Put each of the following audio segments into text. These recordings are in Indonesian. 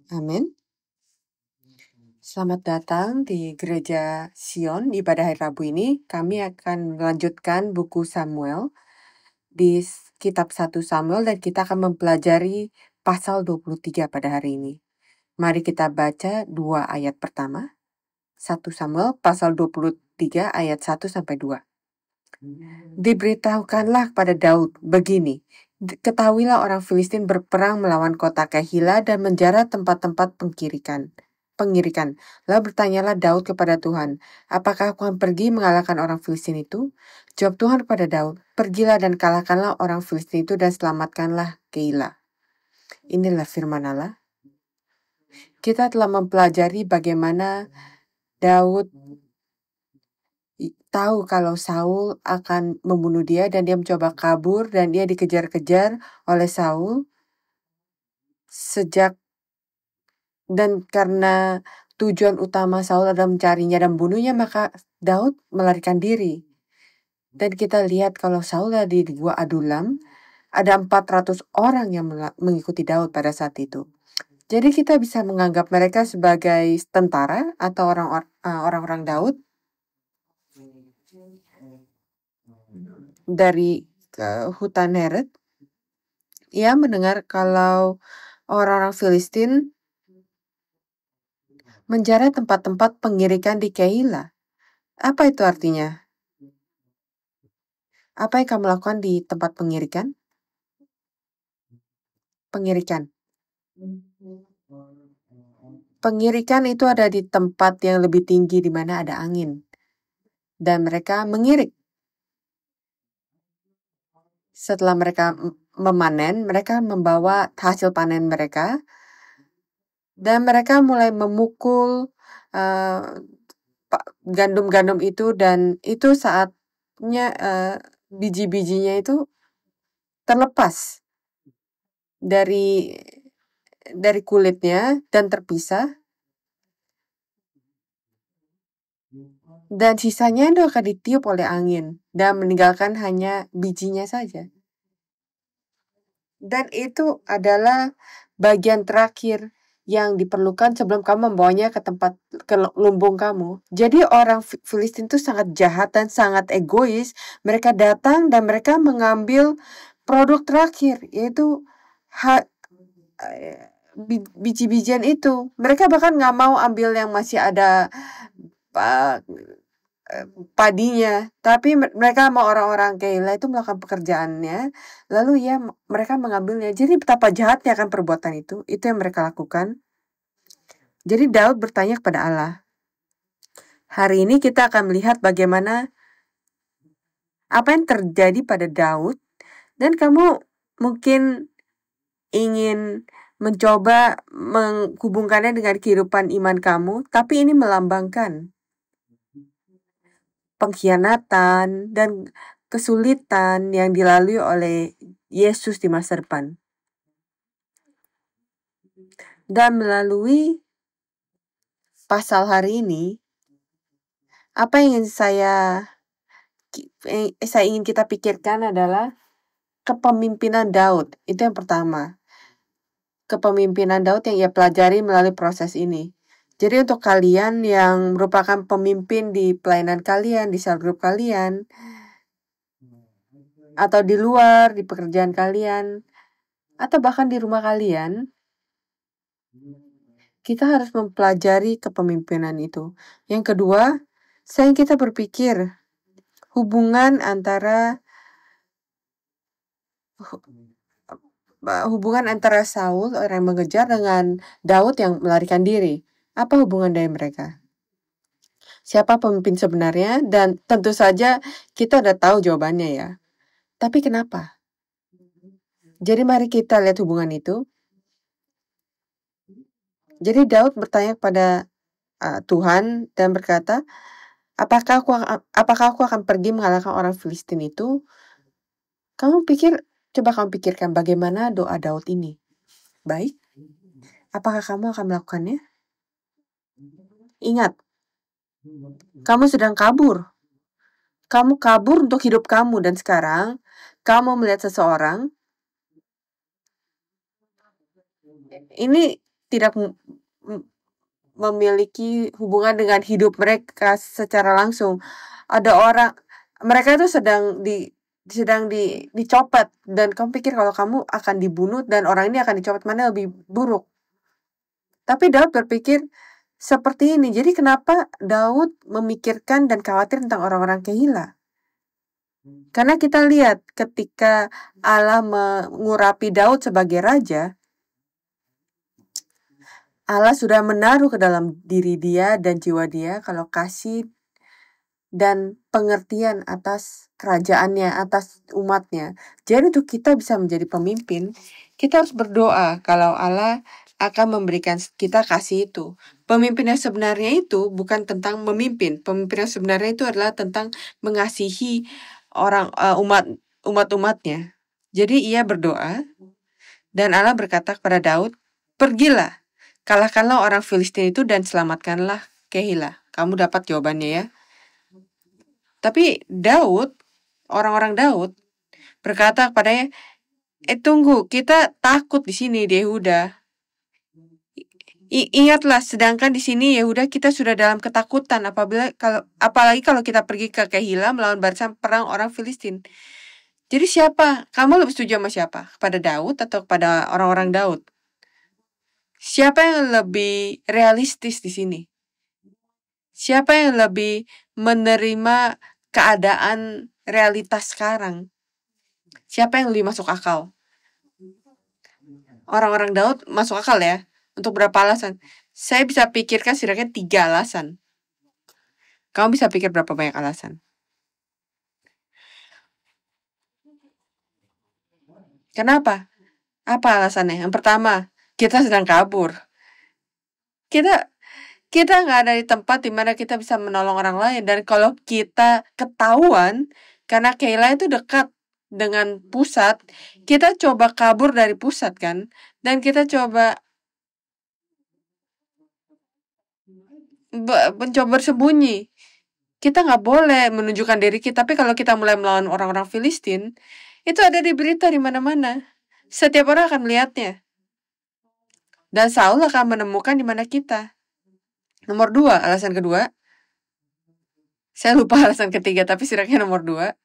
Amin. Selamat datang di Gereja Sion. Di pada hari Rabu ini kami akan melanjutkan buku Samuel di kitab 1 Samuel dan kita akan mempelajari pasal 23 pada hari ini. Mari kita baca 2 ayat pertama. 1 Samuel pasal 23 ayat 1 sampai 2. Diberitahukanlah kepada Daud begini, ketahuilah orang Filistin berperang melawan kota Kehila dan menjara tempat-tempat pengirikan. Lalu bertanyalah Daud kepada Tuhan, apakah aku akan pergi mengalahkan orang Filistin itu? Jawab Tuhan kepada Daud, pergilah dan kalahkanlah orang Filistin itu dan selamatkanlah Kehila. Inilah firman Allah. Kita telah mempelajari bagaimana Daud tahu kalau Saul akan membunuh dia dan dia mencoba kabur dan dia dikejar-kejar oleh Saul dan karena tujuan utama Saul adalah mencarinya dan membunuhnya, maka Daud melarikan diri. Dan kita lihat kalau Saul ada di Gua Adulam, ada 400 orang yang mengikuti Daud pada saat itu. Jadi kita bisa menganggap mereka sebagai tentara atau orang-orang Daud dari hutan Heret. Ia mendengar kalau orang-orang Filistin menjara tempat-tempat pengirikan di Kehila. Apa itu artinya? Apa yang kamu lakukan di tempat pengirikan? Pengirikan itu ada di tempat yang lebih tinggi di mana ada angin. Dan mereka mengirik. Setelah mereka memanen, mereka membawa hasil panen mereka. Dan mereka mulai memukul gandum-gandum itu, dan itu saatnya biji-bijinya itu terlepas dari kulitnya dan terpisah. Dan sisanya itu akan ditiup oleh angin dan meninggalkan hanya bijinya saja. Dan itu adalah bagian terakhir yang diperlukan sebelum kamu membawanya ke lumbung kamu. Jadi orang Filistin itu sangat jahat dan sangat egois. Mereka datang dan mereka mengambil produk terakhir, yaitu biji-bijian itu. Mereka bahkan nggak mau ambil yang masih ada padinya, tapi mereka mau orang-orang Kehila itu melakukan pekerjaannya, lalu mereka mengambilnya. Jadi betapa jahatnya akan perbuatan itu yang mereka lakukan. Jadi Daud bertanya kepada Allah. Hari ini kita akan melihat bagaimana apa yang terjadi pada Daud, dan kamu mungkin ingin mencoba menghubungkannya dengan kehidupan iman kamu, tapi ini melambangkan pengkhianatan dan kesulitan yang dilalui oleh Yesus di masa depan. Dan melalui pasal hari ini, apa yang saya ingin kita pikirkan adalah kepemimpinan Daud. Itu yang pertama. Kepemimpinan Daud yang ia pelajari melalui proses ini. Jadi untuk kalian yang merupakan pemimpin di pelayanan kalian, di sel grup kalian, atau di luar, di pekerjaan kalian, atau bahkan di rumah kalian, kita harus mempelajari kepemimpinan itu. Yang kedua, saya ingin kita berpikir hubungan antara Saul, orang yang mengejar, dengan Daud yang melarikan diri. Apa hubungan dari mereka? Siapa pemimpin sebenarnya? Dan tentu saja kita udah tahu jawabannya ya. Tapi kenapa? Jadi mari kita lihat hubungan itu. Jadi Daud bertanya kepada Tuhan dan berkata, apakah aku akan pergi mengalahkan orang Filistin itu? Coba kamu pikirkan bagaimana doa Daud ini. Baik, apakah kamu akan melakukannya? Ingat, kamu sedang kabur. Kamu kabur untuk hidup kamu, dan sekarang kamu melihat seseorang. Ini tidak memiliki hubungan dengan hidup mereka secara langsung. Ada orang mereka itu sedang dicopet dan kamu pikir kalau kamu akan dibunuh dan orang ini akan dicopet, mana lebih buruk. Tapi Daud berpikir seperti ini. Jadi kenapa Daud memikirkan dan khawatir tentang orang-orang Keila? Karena kita lihat ketika Allah mengurapi Daud sebagai raja, Allah sudah menaruh ke dalam diri dia dan jiwa dia kalau kasih dan pengertian atas kerajaannya, atas umatnya. Jadi untuk kita bisa menjadi pemimpin, kita harus berdoa kalau Allah akan memberikan kita kasih itu. Pemimpin yang sebenarnya itu bukan tentang memimpin. Pemimpin yang sebenarnya itu adalah tentang mengasihi orang umat-umatnya. Jadi ia berdoa dan Allah berkata kepada Daud, "Pergilah, kalahkanlah orang Filistin itu dan selamatkanlah Keila." Kamu dapat jawabannya ya. Tapi Daud, orang-orang Daud berkata kepadanya, tunggu, kita takut di sini di Yehuda. Ingatlah, sedangkan di sini Yehuda kita sudah dalam ketakutan apalagi kalau kita pergi ke Keila melawan barisan perang orang Filistin. Jadi siapa? Kamu lebih setuju sama siapa? Kepada Daud atau kepada orang-orang Daud? Siapa yang lebih realistis di sini? Siapa yang lebih menerima keadaan realitas sekarang? Siapa yang lebih masuk akal? Orang-orang Daud masuk akal ya? Untuk berapa alasan? Saya bisa pikirkan setidaknya 3 alasan. Kamu bisa pikir berapa banyak alasan? Kenapa? Apa alasannya? Yang pertama, kita sedang kabur. Kita nggak ada di tempat di mana kita bisa menolong orang lain. Dan kalau kita ketahuan, karena Keila itu dekat dengan pusat, kita coba kabur dari pusat kan. Dan kita coba mencoba bersembunyi. Kita nggak boleh menunjukkan diri kita. Tapi kalau kita mulai melawan orang-orang Filistin, itu ada di berita di mana-mana. Setiap orang akan melihatnya. Dan Saul akan menemukan di mana kita. Nomor 2, alasan kedua. Saya lupa alasan ketiga, tapi setidaknya nomor 2.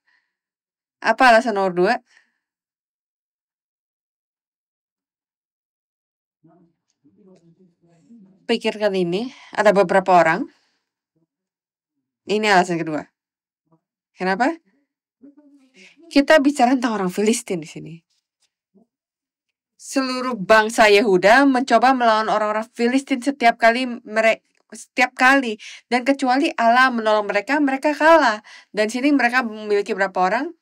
Apa alasan nomor 2? Pikirkan ini, ada beberapa orang. Ini alasan kedua. Kenapa? Kita bicara tentang orang Filistin di sini. Seluruh bangsa Yehuda mencoba melawan orang-orang Filistin setiap kali. Dan kecuali Allah menolong mereka, mereka kalah. Dan sini mereka memiliki berapa orang?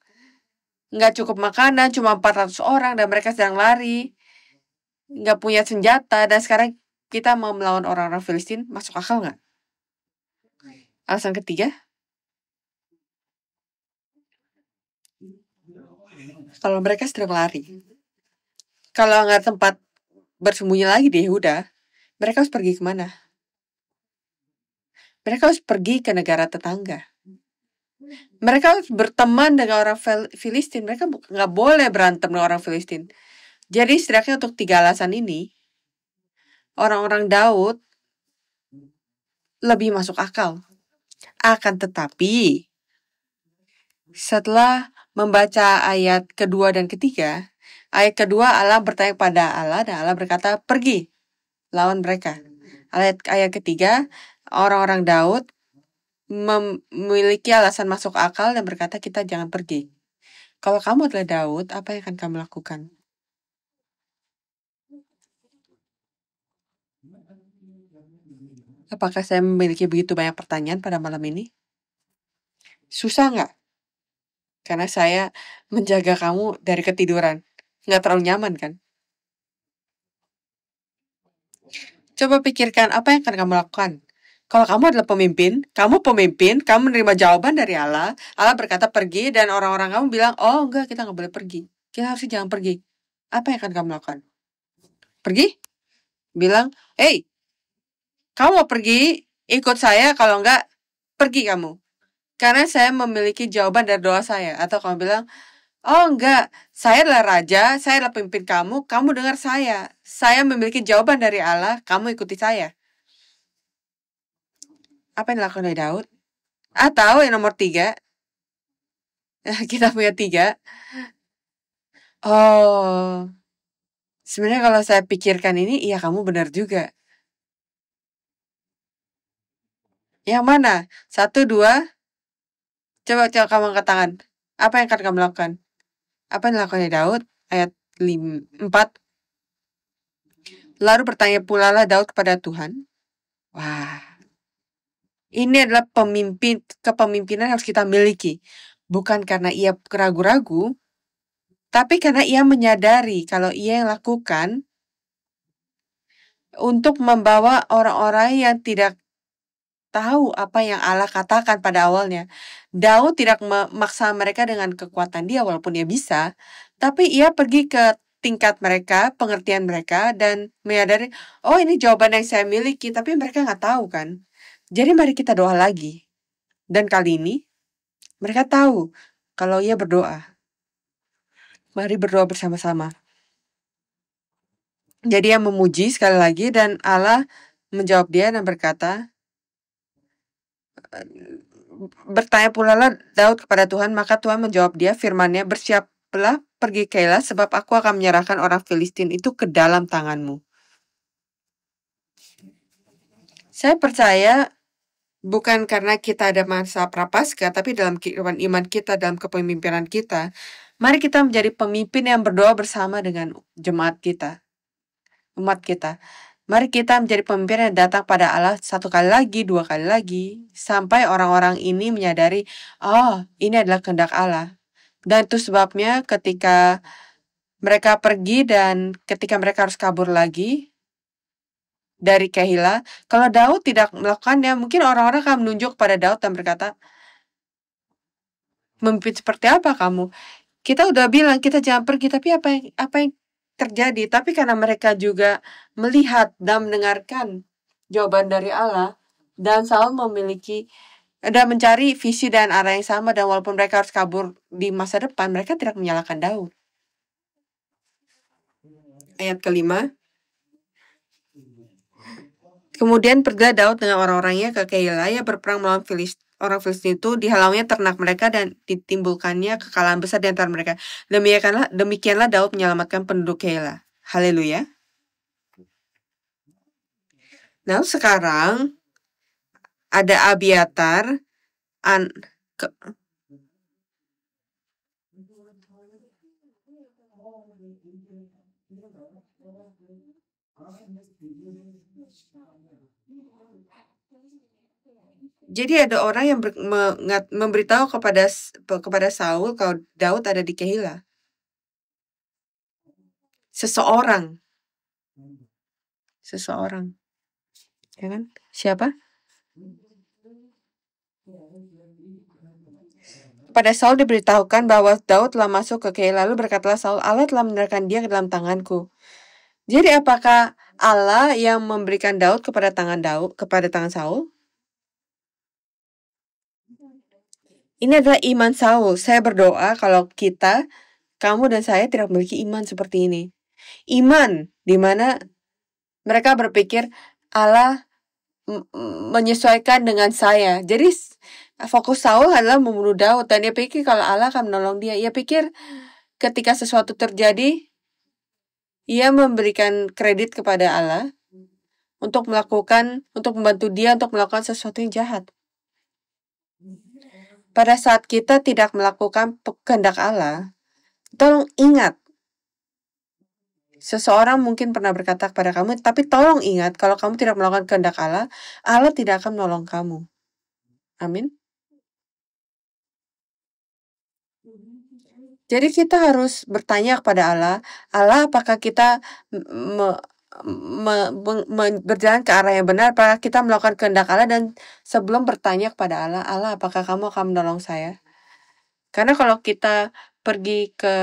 Nggak cukup makanan, cuma 400 orang, dan mereka sedang lari. Nggak punya senjata, dan sekarang kita mau melawan orang-orang Filistin, masuk akal nggak? Alasan ketiga, kalau mereka sedang lari. Kalau nggak tempat bersembunyi lagi di Yehuda, mereka harus pergi kemana? Mereka harus pergi ke negara tetangga. Mereka harus berteman dengan orang Filistin. Mereka nggak boleh berantem dengan orang Filistin. Jadi setidaknya untuk 3 alasan ini, orang-orang Daud lebih masuk akal. Akan tetapi, setelah membaca ayat kedua dan ketiga, ayat kedua Allah bertanya pada Allah dan Allah berkata, pergi, lawan mereka. Ayat ketiga, orang-orang Daud memiliki alasan masuk akal dan berkata kita jangan pergi. Kalau kamu adalah Daud, apa yang akan kamu lakukan? Apakah saya memiliki begitu banyak pertanyaan pada malam ini? Susah nggak? Karena saya menjaga kamu dari ketiduran. Nggak terlalu nyaman kan? Coba pikirkan apa yang akan kamu lakukan. Kalau kamu adalah pemimpin, kamu menerima jawaban dari Allah. Allah berkata pergi dan orang-orang kamu bilang, oh enggak, kita nggak boleh pergi. Kita harusnya jangan pergi. Apa yang akan kamu lakukan? Pergi? Bilang, hey, kamu mau pergi, ikut saya, kalau enggak, pergi kamu. Karena saya memiliki jawaban dari doa saya. Atau kamu bilang, Oh enggak, saya adalah raja, saya adalah pemimpin kamu, kamu dengar saya. Saya memiliki jawaban dari Allah, kamu ikuti saya. Apa yang dilakukan oleh Daud? Atau yang nomor 3, kita punya 3. Oh, sebenarnya kalau saya pikirkan ini, iya kamu benar juga. Yang mana? 1, 2, coba kamu angkat tangan. Apa yang akan kamu lakukan? Apa yang dilakukan oleh Daud? Ayat 4. Lalu bertanya pula lah Daud kepada Tuhan. Wah, ini adalah kepemimpinan yang harus kita miliki. Bukan karena ia ragu-ragu, tapi karena ia menyadari kalau ia yang lakukan untuk membawa orang-orang yang tidak tahu apa yang Allah katakan pada awalnya. Daud tidak memaksa mereka dengan kekuatan dia walaupun dia bisa, tapi ia pergi ke tingkat mereka, pengertian mereka, dan menyadari, oh ini jawaban yang saya miliki, tapi mereka nggak tahu kan. Jadi mari kita doa lagi. Dan kali ini, mereka tahu kalau ia berdoa. Mari berdoa bersama-sama. Jadi ia memuji sekali lagi dan Allah menjawab dia dan berkata, bertanya pula lah Daud kepada Tuhan, maka Tuhan menjawab dia firman-Nya, bersiaplah pergi Keila sebab aku akan menyerahkan orang Filistin itu ke dalam tanganmu. Saya percaya bukan karena kita ada masa prapaskah, tapi dalam kehidupan iman kita, dalam kepemimpinan kita, mari kita menjadi pemimpin yang berdoa bersama dengan jemaat kita, umat kita. Mari kita menjadi pemimpin yang datang pada Allah 1 kali lagi, 2 kali lagi, sampai orang-orang ini menyadari, oh ini adalah kehendak Allah. Dan itu sebabnya ketika mereka pergi dan ketika mereka harus kabur lagi dari Keila, kalau Daud tidak melakukannya, mungkin orang-orang akan menunjuk pada Daud dan berkata, memimpin seperti apa kamu? Kita udah bilang kita jangan pergi, tapi apa yang terjadi? Tapi karena mereka juga melihat dan mendengarkan jawaban dari Allah dan selalu memiliki dan mencari visi dan arah yang sama, dan walaupun mereka harus kabur di masa depan, mereka tidak menyalahkan Daud. Ayat kelima. Kemudian pergilah Daud dengan orang-orangnya ke Keila, ia berperang melawan orang Filistin itu, dihalaunya ternak mereka dan ditimbulkannya kekalahan besar di antara mereka. Demikianlah Daud menyelamatkan penduduk Keila. Haleluya. Nah, sekarang ada Abiatar jadi ada orang yang memberitahu kepada Saul kalau Daud ada di Keila. Seseorang. Ya kan? Siapa? Pada Saul diberitahukan bahwa Daud telah masuk ke Keila. Lalu berkatalah Saul, Allah telah menyerahkan dia ke dalam tanganku. Jadi apakah Allah yang memberikan Daud kepada tangan Saul? Ini adalah iman Saul. Saya berdoa kalau kamu dan saya tidak memiliki iman seperti ini. Iman di mana mereka berpikir Allah menyesuaikan dengan saya. Jadi fokus Saul adalah membunuh Daud dan dia pikir kalau Allah akan menolong dia. Ia pikir ketika sesuatu terjadi, ia memberikan kredit kepada Allah untuk membantu dia untuk melakukan sesuatu yang jahat. Pada saat kita tidak melakukan kehendak Allah, tolong ingat, seseorang mungkin pernah berkata kepada kamu, tapi tolong ingat, kalau kamu tidak melakukan kehendak Allah, Allah tidak akan menolong kamu. Amin. Jadi kita harus bertanya kepada Allah, apakah kita berjalan ke arah yang benar, apakah kita melakukan kehendak Allah, dan sebelum bertanya kepada Allah, apakah kamu akan menolong saya? Karena kalau kita pergi ke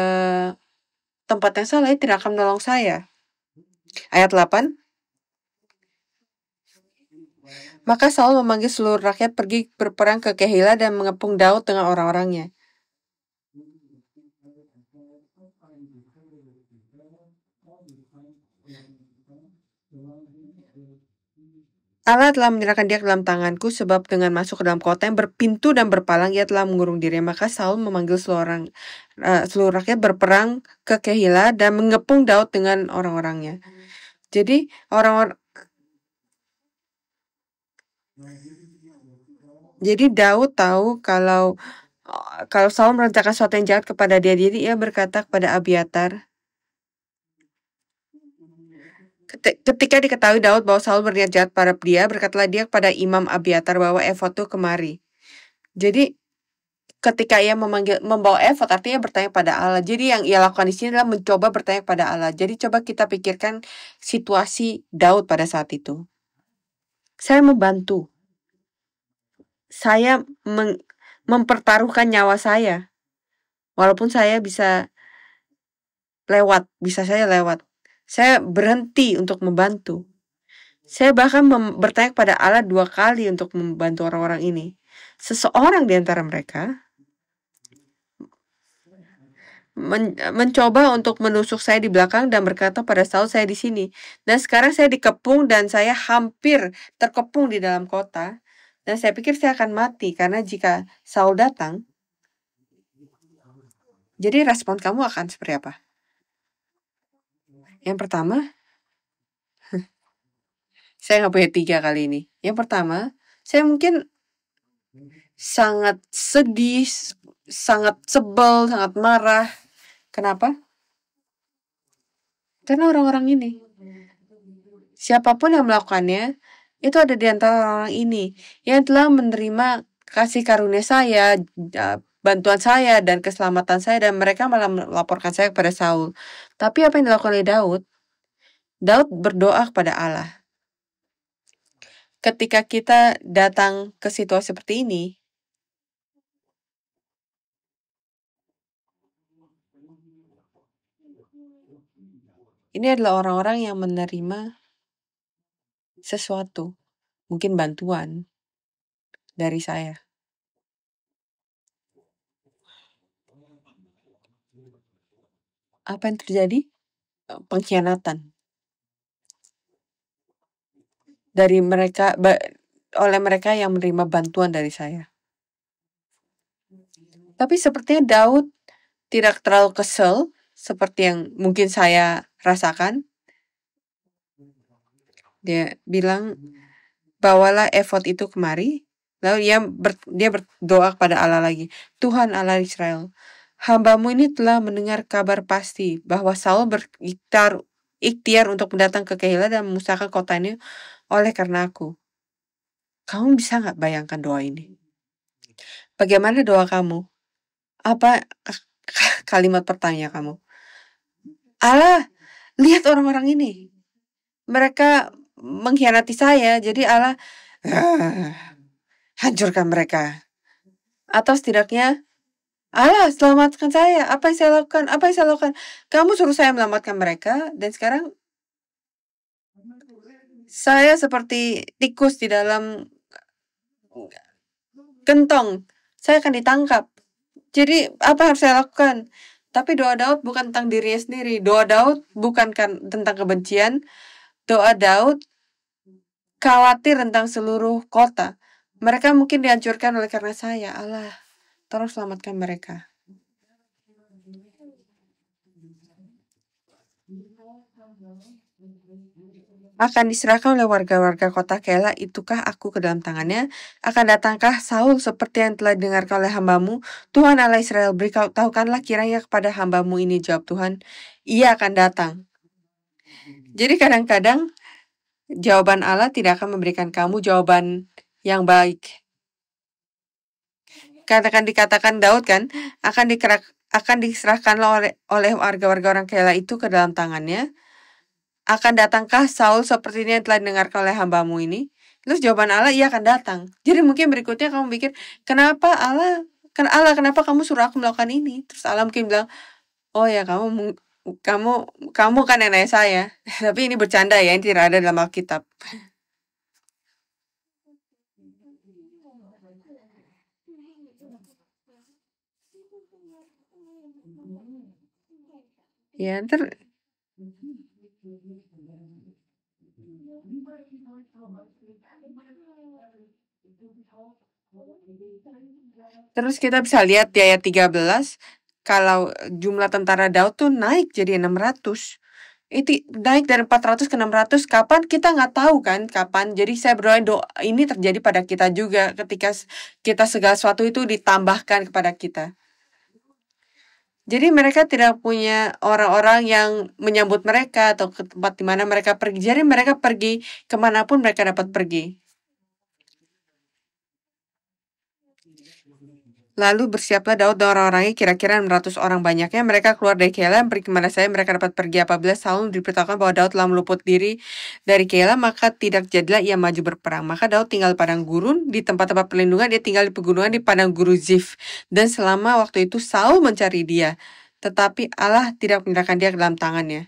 tempat yang salah, tidak akan menolong saya. Ayat 8. Maka Saul memanggil seluruh rakyat pergi berperang ke Keila dan mengepung Daud dengan orang-orangnya. Allah telah menyerahkan dia ke dalam tanganku, sebab dengan masuk ke dalam kota yang berpintu dan berpalang, ia telah mengurung diri. Maka Saul memanggil seluruh rakyat berperang ke Kehila dan mengepung Daud dengan orang-orangnya. Jadi Daud tahu kalau Saul merencanakan sesuatu yang jahat kepada dia, jadi ia berkata kepada Abiatar. Ketika diketahui Daud bahwa Saul berniat jahat pada dia, berkatalah dia kepada Imam Abiatar bahwa efod itu kemari. Jadi ketika ia membawa efod, artinya bertanya pada Allah. Jadi yang ia lakukan di sini adalah mencoba bertanya pada Allah. Jadi coba kita pikirkan situasi Daud pada saat itu. Saya membantu. Saya mempertaruhkan nyawa saya. Walaupun saya bisa saya lewat. Saya berhenti untuk membantu. Saya bahkan bertanya kepada Allah 2 kali untuk membantu orang-orang ini. Seseorang di antara mereka mencoba untuk menusuk saya di belakang dan berkata pada Saul, saya di sini. Dan sekarang saya dikepung dan saya hampir terkepung di dalam kota. Dan saya pikir saya akan mati karena jika Saul datang, jadi respon kamu akan seperti apa? Yang pertama, saya nggak punya 3 kali ini. Yang pertama, saya mungkin sangat sedih, sangat sebel, sangat marah. Kenapa? Karena orang-orang ini. Siapapun yang melakukannya, itu ada di antara orang ini yang telah menerima kasih karunia saya, bantuan saya, dan keselamatan saya, dan mereka malah melaporkan saya kepada Saul. Tapi apa yang dilakukan oleh Daud? Daud berdoa kepada Allah. Ketika kita datang ke situasi seperti ini adalah orang-orang yang menerima sesuatu, mungkin bantuan dari saya. Apa yang terjadi? Pengkhianatan dari mereka, oleh mereka yang menerima bantuan dari saya. Tapi sepertinya Daud tidak terlalu kesel seperti yang mungkin saya rasakan. Dia bilang, bawalah efod itu kemari. Lalu dia berdoa kepada Allah lagi. Tuhan Allah Israel, hamba-Mu ini telah mendengar kabar pasti bahwa Saul berikhtiar untuk datang ke Kehila dan memusnahkan kota ini oleh karena aku. Kamu bisa nggak bayangkan doa ini? Bagaimana doa kamu? Apa kalimat pertanyaan kamu? Allah, lihat orang-orang ini. Mereka mengkhianati saya, jadi Allah hancurkan mereka. Atau setidaknya, Allah selamatkan saya. Apa yang saya lakukan? Apa yang saya lakukan? Kamu suruh saya melamatkan mereka, dan sekarang saya seperti tikus di dalam gentong. Saya akan ditangkap. Jadi apa yang harus saya lakukan? Tapi doa Daud bukan tentang dirinya sendiri. Doa Daud bukan tentang kebencian. Doa Daud khawatir tentang seluruh kota. Mereka mungkin dihancurkan oleh karena saya. Allah, tolong selamatkan mereka. Akan diserahkan oleh warga-warga kota Kela, itukah aku ke dalam tangannya? Akan datangkah Saul seperti yang telah didengarkan oleh hamba-Mu? Tuhan Allah Israel, beritahukanlah kiranya kepada hamba-Mu ini, jawab Tuhan. Ia akan datang. Jadi kadang-kadang jawaban Allah tidak akan memberikan kamu jawaban yang baik. Dikatakan Daud kan, akan diserahkan oleh warga-warga orang Kela itu ke dalam tangannya. Akan datangkah Saul seperti ini yang telah didengarkan oleh hamba-Mu ini? Terus jawaban Allah, ia akan datang. Jadi mungkin berikutnya kamu pikir, kenapa kenapa kamu suruh aku melakukan ini? Terus Allah mungkin bilang, oh ya kamu kan nenek saya. Tapi ini bercanda ya, ini tidak ada dalam Alkitab. Ya, Terus kita bisa lihat di ayat 13, kalau jumlah tentara Daud tuh naik jadi 600. Itu naik dari 400 ke 600, kapan kita nggak tahu kan kapan. Jadi saya berdoa ini terjadi pada kita juga ketika kita segala sesuatu itu ditambahkan kepada kita. Jadi mereka tidak punya orang-orang yang menyambut mereka atau ke tempat di mana mereka pergi. Jadi mereka pergi kemanapun mereka dapat pergi. Lalu bersiaplah Daud dan orang-orangnya, kira-kira 600 orang banyaknya. Mereka keluar dari Keila, pergi kemana saja mereka dapat pergi. Apabila Saul diberitahukan bahwa Daud telah meluput diri dari Keila, maka tidak jadilah ia maju berperang. Maka Daud tinggal di padang gurun, di tempat-tempat perlindungan. Dia tinggal di pegunungan di padang gurun Zif. Dan selama waktu itu Saul mencari dia, tetapi Allah tidak menyerahkan dia ke dalam tangannya.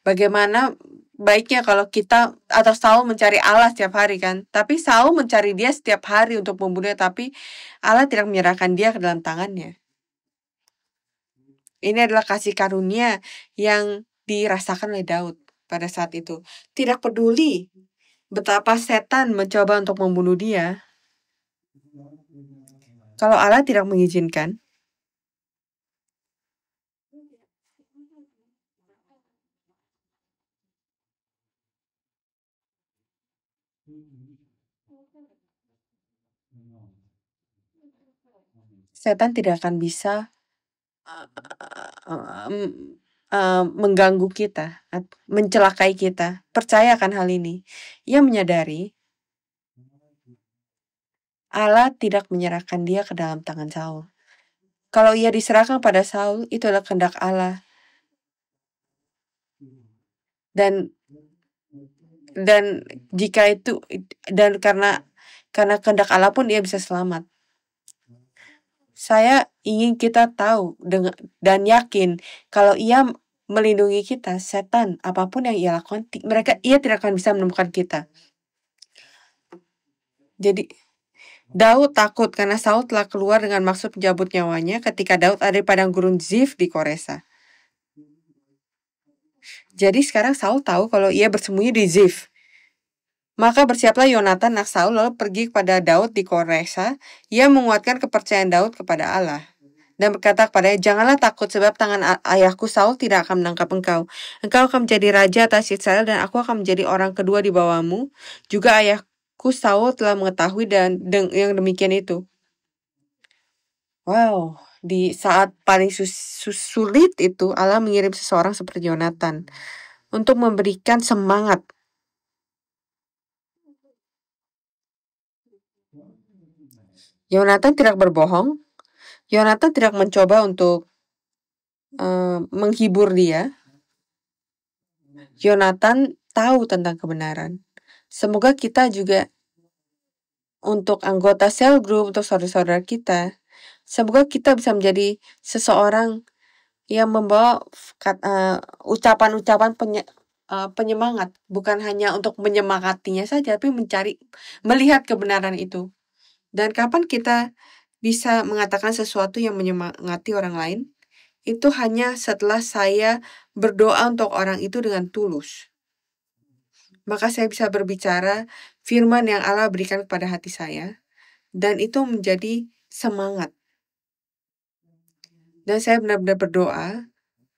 Bagaimana baiknya kalau kita atau Saul mencari Allah setiap hari kan? Tapi Saul mencari dia setiap hari untuk membunuhnya, tapi Allah tidak menyerahkan dia ke dalam tangannya. Ini adalah kasih karunia yang dirasakan oleh Daud pada saat itu. Tidak peduli betapa setan mencoba untuk membunuh dia. Kalau Allah tidak mengizinkan, setan tidak akan bisa mengganggu kita, mencelakai kita. Percayakan hal ini. Ia menyadari Allah tidak menyerahkan dia ke dalam tangan Saul. Kalau ia diserahkan pada Saul, itu adalah kehendak Allah. Dan jika itu dan karena kehendak Allah pun ia bisa selamat. Saya ingin kita tahu dan yakin kalau ia melindungi kita, setan apapun yang ia lakukan, ia tidak akan bisa menemukan kita. Jadi Daud takut karena Saul telah keluar dengan maksud mencabut nyawanya ketika Daud ada di padang gurun Zif di Koresa. Jadi sekarang Saul tahu kalau ia bersembunyi di Zif. Maka bersiaplah Yonatan anak Saul lalu pergi kepada Daud di Koresa. Ia menguatkan kepercayaan Daud kepada Allah dan berkata kepadanya, janganlah takut sebab tangan ayahku Saul tidak akan menangkap engkau. Engkau akan menjadi raja atas Israel dan aku akan menjadi orang kedua di bawahmu. Juga ayahku Saul telah mengetahui dan yang demikian itu. Wow, di saat paling sulit itu Allah mengirim seseorang seperti Yonatan untuk memberikan semangat. Yonatan tidak berbohong. Yonatan tidak mencoba untuk menghibur dia. Yonatan tahu tentang kebenaran. Semoga kita juga untuk anggota sel group, untuk saudara-saudara kita, semoga kita bisa menjadi seseorang yang membawa ucapan-ucapan penyemangat, bukan hanya untuk menyemangatinya saja, tapi melihat kebenaran itu. Dan kapan kita bisa mengatakan sesuatu yang menyemangati orang lain? Itu hanya setelah saya berdoa untuk orang itu dengan tulus. Maka saya bisa berbicara firman yang Allah berikan kepada hati saya. Dan itu menjadi semangat. Dan saya benar-benar berdoa.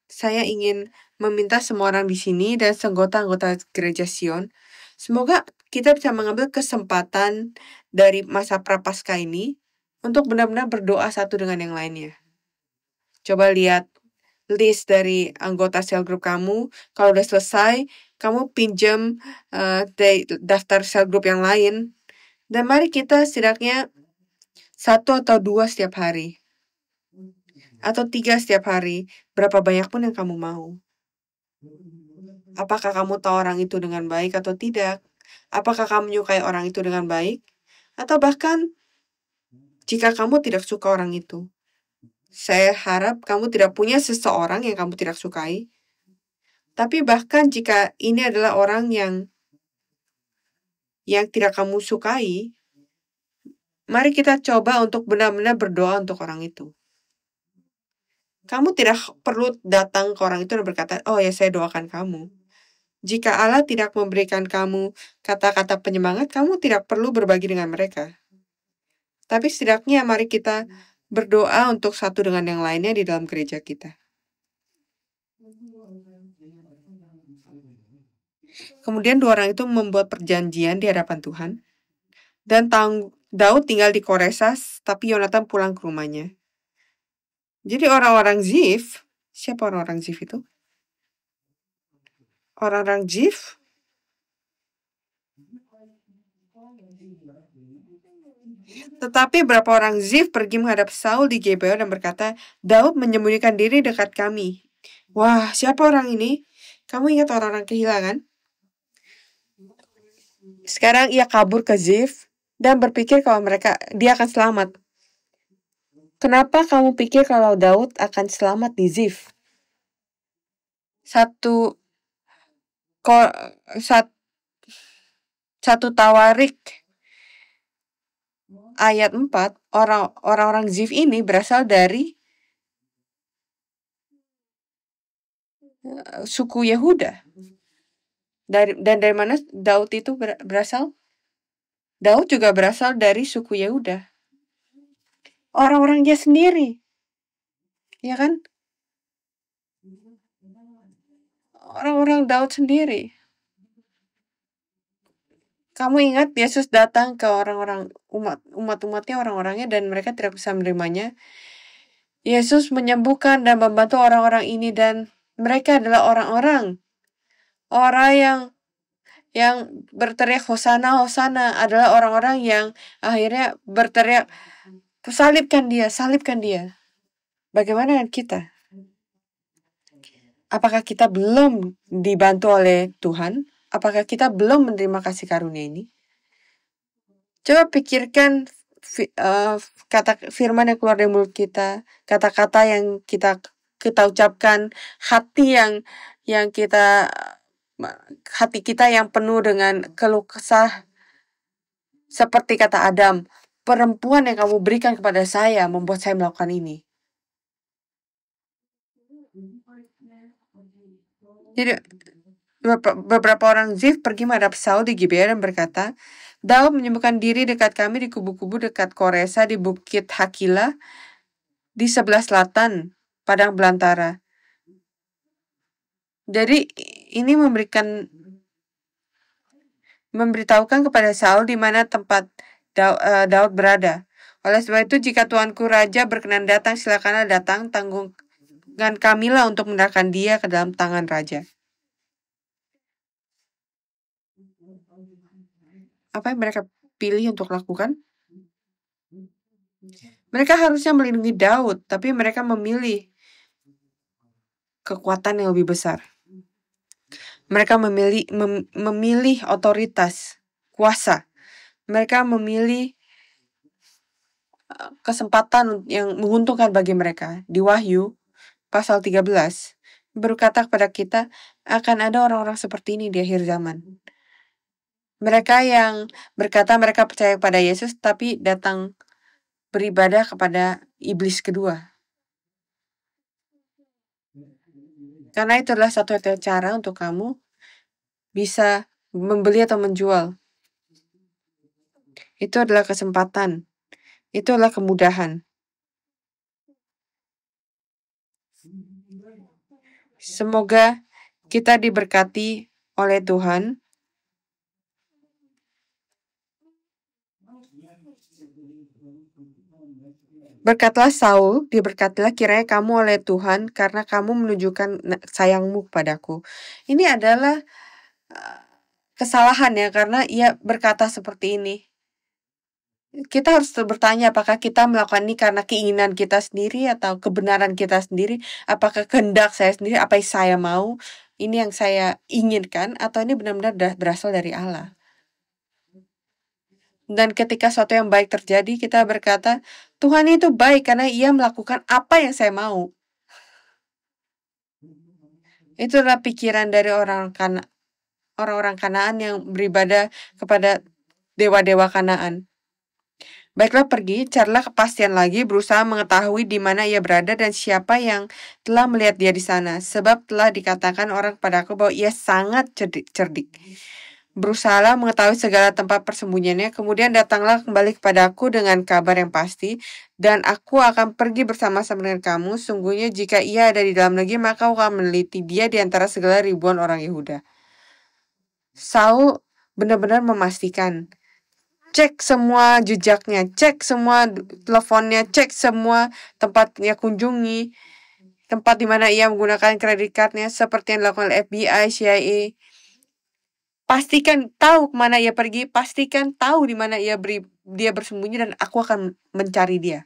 Saya ingin meminta semua orang di sini dan anggota-anggota gereja Sion. Semoga kita bisa mengambil kesempatan dari masa prapaskah ini untuk benar-benar berdoa satu dengan yang lainnya. Coba lihat list dari anggota sel group kamu. Kalau udah selesai, kamu pinjam daftar sel group yang lain. Dan mari kita setidaknya 1 atau 2 setiap hari. Atau 3 setiap hari. Berapa banyak pun yang kamu mau. Apakah kamu tahu orang itu dengan baik atau tidak? Apakah kamu menyukai orang itu dengan baik? Atau bahkan jika kamu tidak suka orang itu. Saya harap kamu tidak punya seseorang yang kamu tidak sukai. Tapi bahkan jika ini adalah orang yang tidak kamu sukai, mari kita coba untuk benar-benar berdoa untuk orang itu. Kamu tidak perlu datang ke orang itu dan berkata, oh ya saya doakan kamu. Jika Allah tidak memberikan kamu kata-kata penyemangat, kamu tidak perlu berbagi dengan mereka. Tapi setidaknya mari kita berdoa untuk satu dengan yang lainnya di dalam gereja kita. Kemudian dua orang itu membuat perjanjian di hadapan Tuhan. Dan Daud tinggal di Koresas, tapi Yonatan pulang ke rumahnya. Jadi orang-orang Zif, siapa orang-orang Zif itu? Orang-orang Zif Tetapi beberapa orang Zif pergi menghadap Saul di Gibeon dan berkata, Daud menyembunyikan diri dekat kami. Wah, siapa orang ini? Kamu ingat orang-orang kehilangan? Sekarang ia kabur ke Zif dan berpikir kalau dia akan selamat. Kenapa kamu pikir kalau Daud akan selamat di Zif? Satu Tawarik ayat 4, orang-orang Zif ini berasal dari suku Yehuda. Dan dari mana Daud itu berasal? Daud juga berasal dari suku Yehuda. Orang-orang dia sendiri. Ya kan? Orang-orang Daud sendiri. Kamu ingat Yesus datang ke orang-orang umat-umatnya, orang-orangnya, dan mereka tidak bisa menerimanya. Yesus menyembuhkan dan membantu orang-orang ini, dan mereka adalah orang yang berteriak Hosana, Hosana, adalah orang-orang yang akhirnya berteriak salibkan dia. Bagaimana dengan kita? Apakah kita belum dibantu oleh Tuhan? Apakah kita belum menerima kasih karunia ini? Coba pikirkan kata firman yang keluar dari mulut kita, kata-kata yang kita ucapkan, hati kita yang penuh dengan keluh kesah, seperti kata Adam, perempuan yang kamu berikan kepada saya membuat saya melakukan ini. Jadi beberapa orang Zif pergi menghadap Saul di Gibeah dan berkata, Daud menyembunyikan diri dekat kami di kubu-kubu dekat Koresa di Bukit Hakila di sebelah selatan padang belantara. Jadi ini memberitahukan kepada Saul di mana tempat Daud berada. Oleh sebab itu, jika tuanku raja berkenan datang, silakanlah datang, tanggungan kamilah untuk menyerahkan dia ke dalam tangan raja. Apa yang mereka pilih untuk lakukan? Mereka harusnya melindungi Daud, tapi mereka memilih kekuatan yang lebih besar. Mereka memilih otoritas, kuasa. Mereka memilih kesempatan yang menguntungkan bagi mereka. Di Wahyu pasal 13 berkata kepada kita, akan ada orang-orang seperti ini di akhir zaman. Mereka yang berkata mereka percaya kepada Yesus, tapi datang beribadah kepada iblis kedua. Karena itu adalah satu cara untuk kamu bisa membeli atau menjual. Itu adalah kesempatan. Itu adalah kemudahan. Semoga kita diberkati oleh Tuhan. Berkatlah Saul, diberkatilah kiranya kamu oleh Tuhan karena kamu menunjukkan sayangmu kepadaku. Ini adalah kesalahan ya, karena ia berkata seperti ini. Kita harus bertanya apakah kita melakukan ini karena keinginan kita sendiri atau kebenaran kita sendiri. Apakah kehendak saya sendiri, apa yang saya mau, ini yang saya inginkan, atau ini benar-benar berasal dari Allah. Dan ketika sesuatu yang baik terjadi, kita berkata, Tuhan itu baik karena ia melakukan apa yang saya mau. Itulah pikiran dari orang-orang Kanaan yang beribadah kepada dewa-dewa Kanaan. Baiklah pergi, carilah kepastian lagi, berusaha mengetahui di mana ia berada dan siapa yang telah melihat dia di sana. Sebab telah dikatakan orang kepadaku bahwa ia sangat cerdik. Berusahalah mengetahui segala tempat persembunyiannya, kemudian datanglah kembali kepadaku dengan kabar yang pasti, dan aku akan pergi bersama-sama dengan kamu. Sungguhnya jika ia ada di dalam negeri, maka aku akan meneliti dia di antara segala ribuan orang Yehuda. Saul benar-benar memastikan. Cek semua jejaknya, cek semua teleponnya, cek semua tempat ia kunjungi, tempat di mana ia menggunakan kredit cardnya, seperti yang dilakukan oleh FBI, CIA. Pastikan tahu kemana ia pergi, pastikan tahu di mana dia bersembunyi, dan aku akan mencari dia.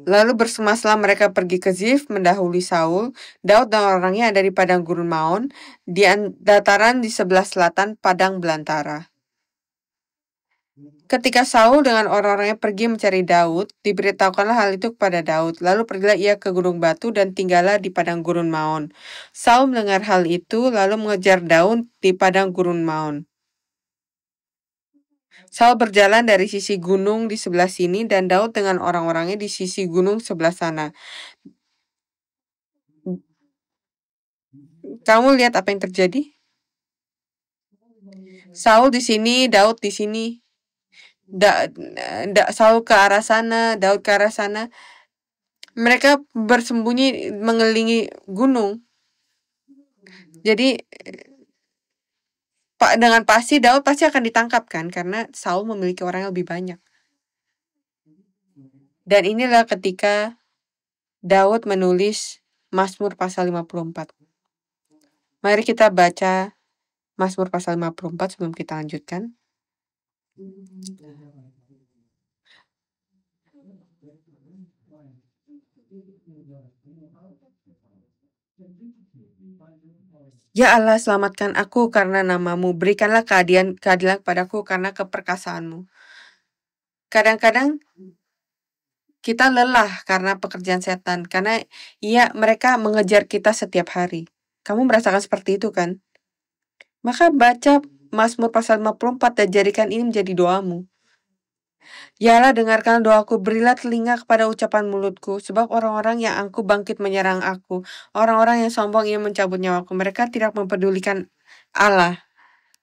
Lalu bersama-sama mereka pergi ke Zif, mendahului Saul. Daud dan orangnya ada di padang gurun Maon, di dataran di sebelah selatan padang belantara. Ketika Saul dengan orang-orangnya pergi mencari Daud, diberitahukanlah hal itu kepada Daud. Lalu pergilah ia ke Gunung Batu dan tinggallah di padang gurun Maon. Saul mendengar hal itu, lalu mengejar Daud di padang gurun Maon. Saul berjalan dari sisi gunung di sebelah sini dan Daud dengan orang-orangnya di sisi gunung sebelah sana. Kamu lihat apa yang terjadi? Saul di sini, Daud di sini. Saul ke arah sana, Daud ke arah sana. Mereka bersembunyi mengelilingi gunung. Jadi dengan pasti Daud pasti akan ditangkap kan, karena Saul memiliki orang yang lebih banyak. Dan inilah ketika Daud menulis Mazmur pasal 54. Mari kita baca Mazmur pasal 54 sebelum kita lanjutkan. Ya Allah, selamatkan aku karena namamu. Berikanlah keadilan kepadaku karena keperkasaanmu. Kadang-kadang kita lelah karena pekerjaan setan, karena mereka mengejar kita setiap hari. Kamu merasakan seperti itu kan? Maka baca Mazmur pasal 54 dan jadikan ini menjadi doamu. Ya Allah, dengarkan doaku, berilah telinga kepada ucapan mulutku, sebab orang-orang yang angkuh bangkit menyerang aku. Orang-orang yang sombong ingin mencabut nyawaku. Mereka tidak mempedulikan Allah.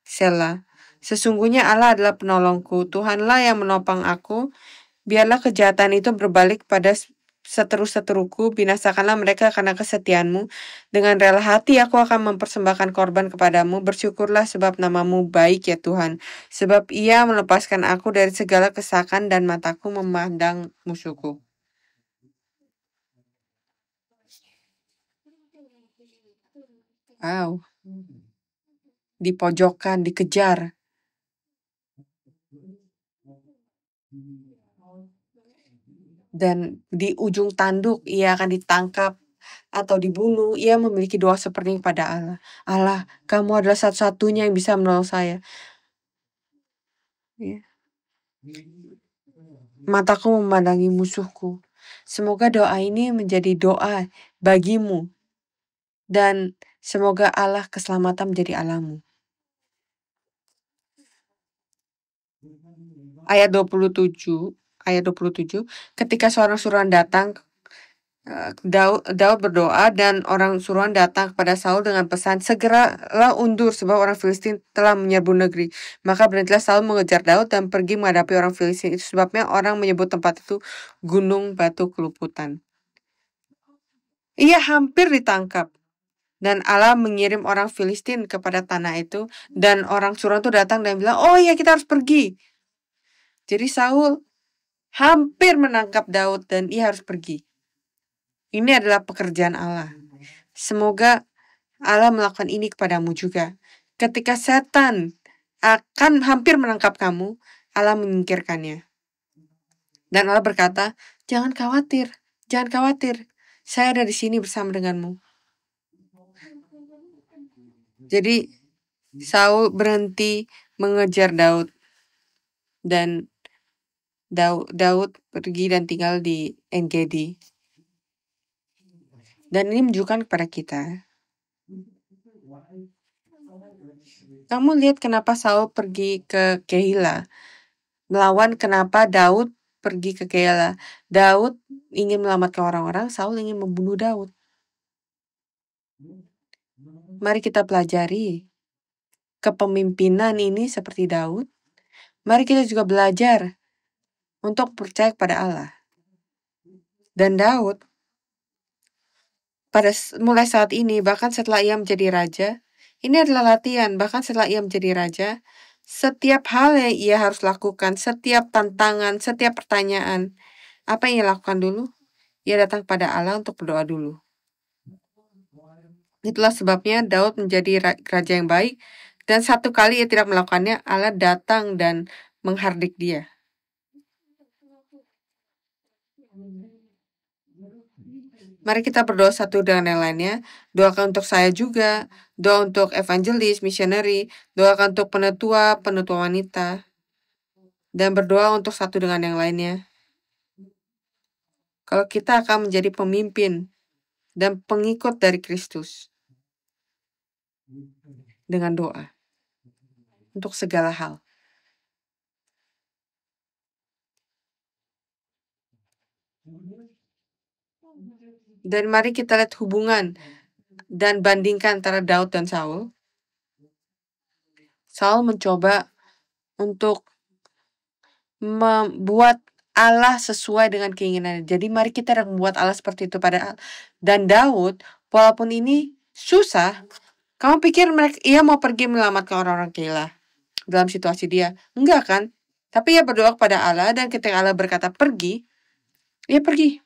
Selah. Sesungguhnya Allah adalah penolongku. Tuhanlah yang menopang aku. Biarlah kejahatan itu berbalik pada seteru-seteruku, binasakanlah mereka karena kesetiaanmu. Dengan rela hati aku akan mempersembahkan korban kepadamu. Bersyukurlah sebab namamu baik ya Tuhan. Sebab ia melepaskan aku dari segala kesakan dan mataku memandang musuhku. Wow. Di pojokan, dikejar. Dan di ujung tanduk ia akan ditangkap atau dibunuh. Ia memiliki doa seperti ini kepada Allah. Allah, kamu adalah satu-satunya yang bisa menolong saya. Ya. Mataku memandangi musuhku. Semoga doa ini menjadi doa bagimu. Dan semoga Allah keselamatan menjadi Allahmu. Ayat 27, ketika seorang suruhan datang, Daud berdoa dan orang suruhan datang kepada Saul dengan pesan, segeralah undur sebab orang Filistin telah menyerbu negeri. Maka berhentilah Saul mengejar Daud dan pergi menghadapi orang Filistin. Itu sebabnya orang menyebut tempat itu Gunung Batu Keluputan. Ia hampir ditangkap. Dan Allah mengirim orang Filistin kepada tanah itu. Dan orang suruhan itu datang dan bilang, oh iya kita harus pergi. Jadi Saul hampir menangkap Daud dan ia harus pergi. Ini adalah pekerjaan Allah. Semoga Allah melakukan ini kepadamu juga. Ketika setan akan hampir menangkap kamu, Allah menyingkirkannya. Dan Allah berkata, jangan khawatir, saya ada di sini bersama denganmu. Jadi Saul berhenti mengejar Daud. Dan Daud pergi dan tinggal di En-Gedi. Dan ini menunjukkan kepada kita. Kamu lihat kenapa Saul pergi ke Keila. melawan kenapa Daud pergi ke Keila. Daud ingin menyelamatkan orang-orang, Saul ingin membunuh Daud. Mari kita pelajari kepemimpinan ini seperti Daud. Mari kita juga belajar untuk percaya kepada Allah. Dan Daud mulai saat ini, bahkan setelah ia menjadi raja, ini adalah latihan. Bahkan setelah ia menjadi raja, setiap hal yang ia harus lakukan, setiap tantangan, setiap pertanyaan, apa yang ia lakukan dulu? Ia datang pada Allah untuk berdoa dulu. Itulah sebabnya Daud menjadi raja yang baik, dan satu kali ia tidak melakukannya, Allah datang dan menghardik dia. Mari kita berdoa satu dengan yang lainnya. Doakan untuk saya juga. Doa untuk evangelis, missionary. Doakan untuk penetua wanita. Dan berdoa untuk satu dengan yang lainnya. Kalau kita akan menjadi pemimpin dan pengikut dari Kristus. Dengan doa. Untuk segala hal. Dan mari kita lihat hubungan dan bandingkan antara Daud dan Saul. Saul mencoba untuk membuat Allah sesuai dengan keinginannya. Jadi mari kita membuat Allah seperti itu pada dan Daud, walaupun ini susah, kamu pikir ia mau pergi menyelamatkan orang-orang Keila dalam situasi dia? Enggak kan? Tapi ia berdoa kepada Allah, dan ketika Allah berkata pergi, ia pergi.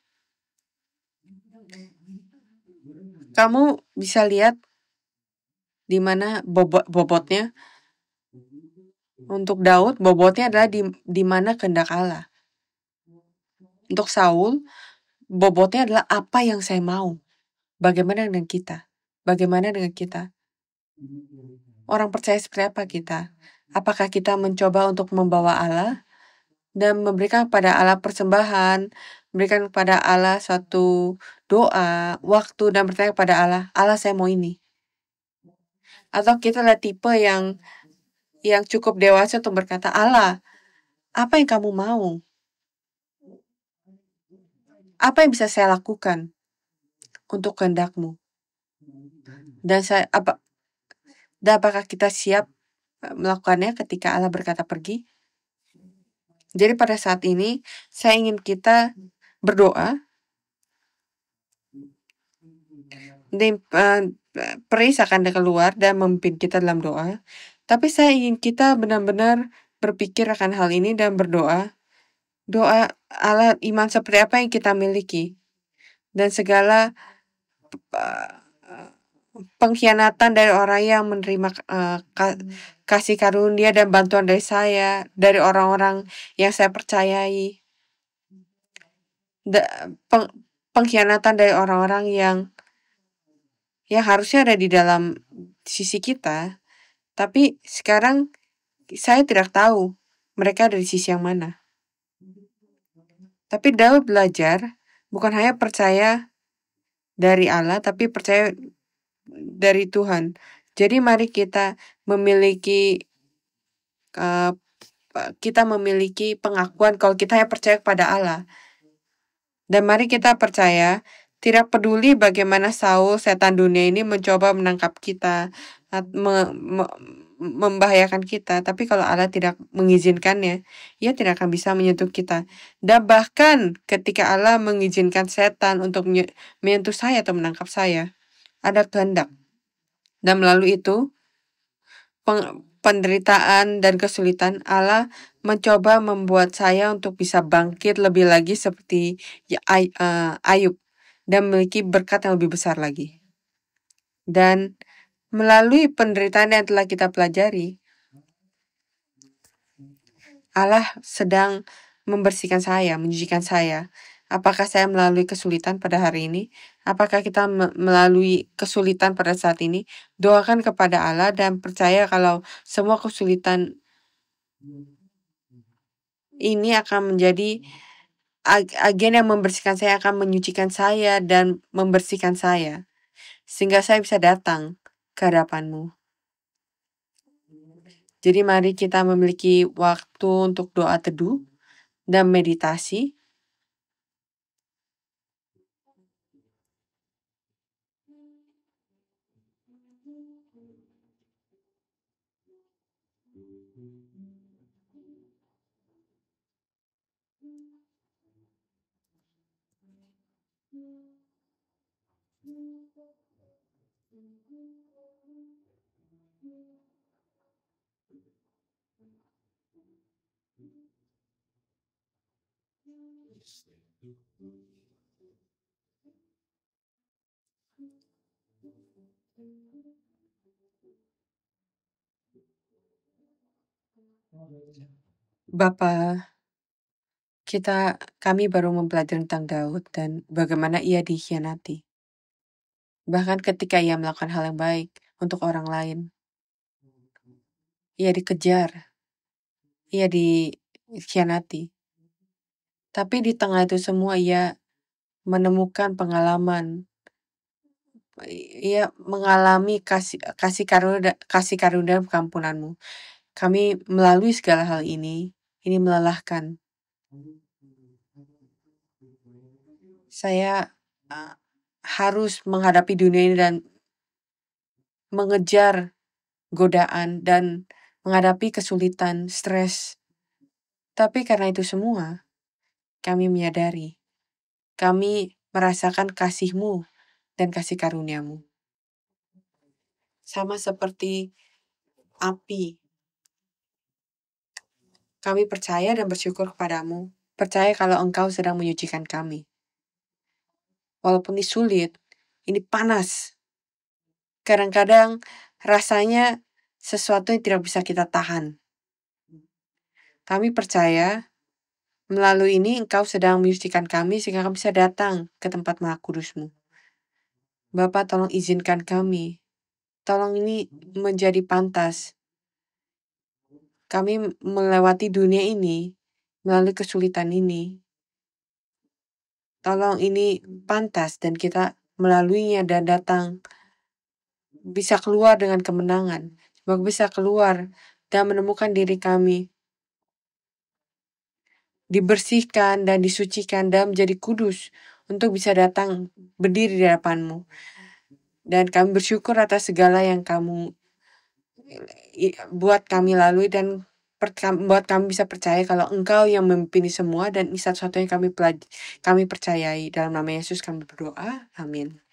Kamu bisa lihat di mana bobotnya. Untuk Daud, bobotnya adalah di mana kehendak Allah. Untuk Saul, bobotnya adalah apa yang saya mau. Bagaimana dengan kita? Bagaimana dengan kita? Orang percaya seperti apa kita? Apakah kita mencoba untuk membawa Allah dan memberikan kepada Allah persembahan, memberikan kepada Allah satu doa, waktu, dan bertanya kepada Allah, Allah saya mau ini. Atau kita adalah tipe yang cukup dewasa untuk berkata, Allah, apa yang kamu mau? Apa yang bisa saya lakukan untuk kehendak-Mu? Dan apakah kita siap melakukannya ketika Allah berkata pergi? Jadi pada saat ini, saya ingin kita berdoa. Peris akan keluar dan memimpin kita dalam doa. Tapi saya ingin kita benar-benar berpikir akan hal ini dan berdoa. Doa Allah iman seperti apa yang kita miliki. Dan segala pengkhianatan dari orang yang menerima kasih karunia dan bantuan dari saya, dari orang-orang yang saya percayai. Pengkhianatan dari orang-orang yang harusnya ada di dalam sisi kita, tapi sekarang saya tidak tahu mereka dari sisi yang mana. Tapi Daud belajar bukan hanya percaya dari Allah, tapi percaya dari Tuhan. Jadi mari kita memiliki pengakuan kalau kita hanya percaya kepada Allah. Dan mari kita percaya, tidak peduli bagaimana Saul, setan dunia ini mencoba menangkap kita, membahayakan kita. Tapi kalau Allah tidak mengizinkannya, ia tidak akan bisa menyentuh kita. Dan bahkan ketika Allah mengizinkan setan untuk menyentuh saya atau menangkap saya, ada kehendak. Dan melalui itu, penderitaan dan kesulitan, Allah mencoba membuat saya untuk bisa bangkit lebih lagi seperti Ayub dan memiliki berkat yang lebih besar lagi. Dan melalui penderitaan yang telah kita pelajari, Allah sedang membersihkan saya, menyucikan saya. Apakah saya melalui kesulitan pada hari ini? Apakah kita melalui kesulitan pada saat ini? Doakan kepada Allah dan percaya kalau semua kesulitan ini akan menjadi agen yang membersihkan saya, akan menyucikan saya dan membersihkan saya. Sehingga saya bisa datang ke hadapan-Mu. Jadi mari kita memiliki waktu untuk doa teduh dan meditasi. Bapa, kami baru mempelajari tentang Daud dan bagaimana ia dikhianati. Bahkan ketika ia melakukan hal yang baik untuk orang lain, ia dikejar, ia dikhianati. Tapi di tengah itu semua ia menemukan pengalaman. Ia mengalami kasih karunia dan keampunan-Mu. Kami melalui segala hal ini melelahkan. Saya harus menghadapi dunia ini dan mengejar godaan dan menghadapi kesulitan, stres. Tapi karena itu semua, kami menyadari, kami merasakan kasih-Mu dan kasih karunia-Mu. Sama seperti api. Kami percaya dan bersyukur kepadamu. Percaya kalau Engkau sedang menyucikan kami. Walaupun ini sulit, ini panas. Kadang-kadang rasanya sesuatu yang tidak bisa kita tahan. Kami percaya melalui ini Engkau sedang menyucikan kami sehingga kami bisa datang ke tempat Maha Kudus-Mu. Bapa, tolong izinkan kami. Tolong ini menjadi pantas. Kami melewati dunia ini melalui kesulitan ini. Tolong ini pantas dan kita melaluinya dan datang bisa keluar dengan kemenangan. Semoga bisa keluar dan menemukan diri kami dibersihkan dan disucikan dan menjadi kudus untuk bisa datang berdiri di hadapan-Mu. Dan kami bersyukur atas segala yang Kamu buat kami lalui dan buat kami bisa percaya kalau Engkau yang memimpin semua dan ini satu-satunya kami percayai. Dalam nama Yesus kami berdoa. Amin.